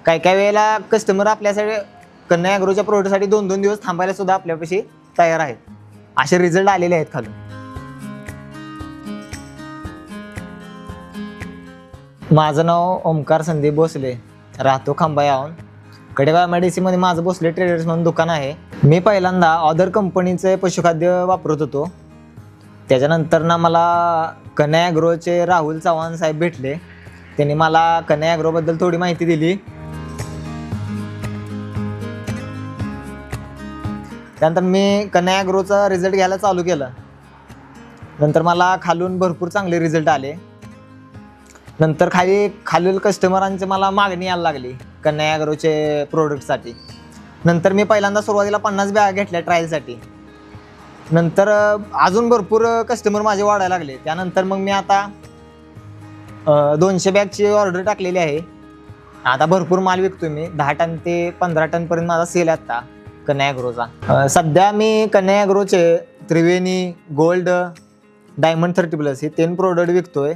काही काही वेळेला कस्टमर आपल्यासाठी कन्या ॲग्रोच्या प्रोडक्टसाठी 2-2 दिवस थांबायला सुद्धा आपल्यापाशी तयार आहेत. असे रिझल्ट आलेले आहेत खालून. माझं नाव ओमकार संदीप भोसले, राहतो खंबाळ्याहून. कडेगाव मेडिसीमध्ये माझं भोसले ट्रेडर्स म्हणून दुकान आहे. मी पहिल्यांदा ऑदर कंपनीचे पशुखाद्य वापरत होतो. त्याच्यानंतर ना मला कन्या ॲग्रोचे राहुल चव्हाण साहेब भेटले. त्यांनी मला कन्या ॲग्रोबद्दल थोडी माहिती दिली. त्यानंतर मी कन्या ॲग्रोचा रिझल्ट घ्यायला चालू केलं. नंतर मला खालून भरपूर चांगले रिझल्ट आले. नंतर खालील कस्टमरांची मला मागणी यायला लागली कन्या ॲग्रोचे प्रोडक्टसाठी. नंतर मी पहिल्यांदा सुरुवातीला 50 बॅग घेतल्या ट्रायलसाठी. नंतर अजून भरपूर कस्टमर माझे वाढायला लागले. त्यानंतर मग मी आता 200 बॅगची ऑर्डर टाकलेली आहे. आता भरपूर माल विकतोय मी. 10 टन ते 15 टनपर्यंत माझा सेल आहे आता कन्या ॲग्रोचा. सध्या मी कन्या ॲग्रोचे त्रिवेणी, गोल्ड, डायमंड 30+ हे 3 प्रोडक्ट विकतोय.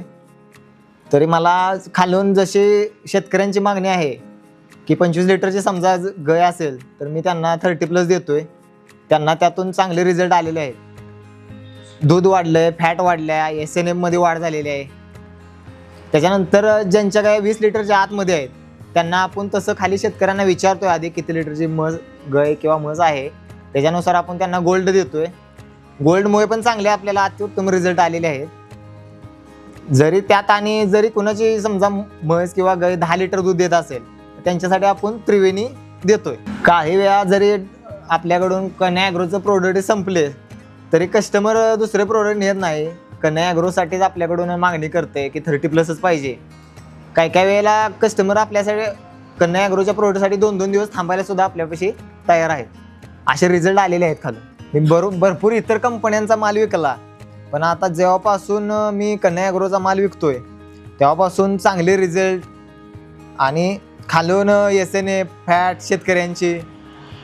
तरी मला खालून जशी शेतकऱ्यांची मागणी आहे की 25 लिटरची समजा गाय असेल तर मी त्यांना 30+ देतोय. त्यांना त्यातून चांगले रिझल्ट आलेले आहेत. दूध वाढलंय, फॅट वाढल्या, SNF मध्ये वाढ झालेली आहे. त्याच्यानंतर ज्यांच्या गाय 20 लिटरच्या आतमध्ये आहेत त्यांना आपण तसं खाली शेतकऱ्यांना विचारतोय आधी किती लिटरची गाय किंवा म्हस आहे. त्याच्यानुसार आपण त्यांना गोल्ड देतोय. गोल्डमुळे पण चांगले आपल्याला अत्युत्तम रिझल्ट आलेले आहेत. जरी त्यात आणि जरी कुणाची समजा म्हैस किंवा गाय 10 लिटर दूध देत असेल त्यांच्यासाठी आपण त्रिवेणी देतोय. काही वेळा जरी आपल्याकडून कन्या ॲग्रोचं प्रोडक्ट संपले तरी कस्टमर दुसरे प्रोडक्ट नेत नाही. कन्या ॲग्रोसाठीच आपल्याकडून मागणी करते की 30+ पाहिजे. काही काही वेळेला कस्टमर आपल्यासाठी कन्या ॲग्रोच्या प्रोडक्टसाठी 2-2 दिवस थांबायला सुद्धा आपल्यापाशी तयार आहेत. असे रिझल्ट आलेले आहेत खालून. मी भरपूर इतर कंपन्यांचा माल विकला, पण आता जेव्हापासून मी कन्या ॲग्रोचा माल विकतोय तेव्हापासून चांगले रिझल्ट आणि खालून SNF, फॅट, शेतकऱ्यांची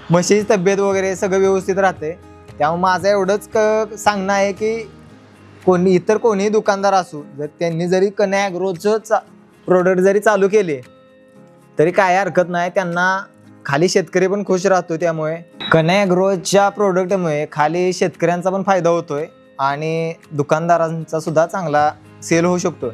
म्हशीची तब्येत वगैरे सगळं व्यवस्थित राहते. त्यामुळे माझं एवढंच सांगणं आहे की इतर कोणीही दुकानदार असू जर त्यांनी जरी कन्या ॲग्रोचं प्रोडक्ट जरी चालू केले तरी काय हरकत नाही. त्यांना खाली शेतकरी पण खुश राहतो. त्यामुळे कन्या ॲग्रोच्या प्रोडक्टमुळे खाली शेतकऱ्यांचा पण फायदा होतोय आणि दुकानदारांचा सुद्धा चांगला सेल होऊ शकतो.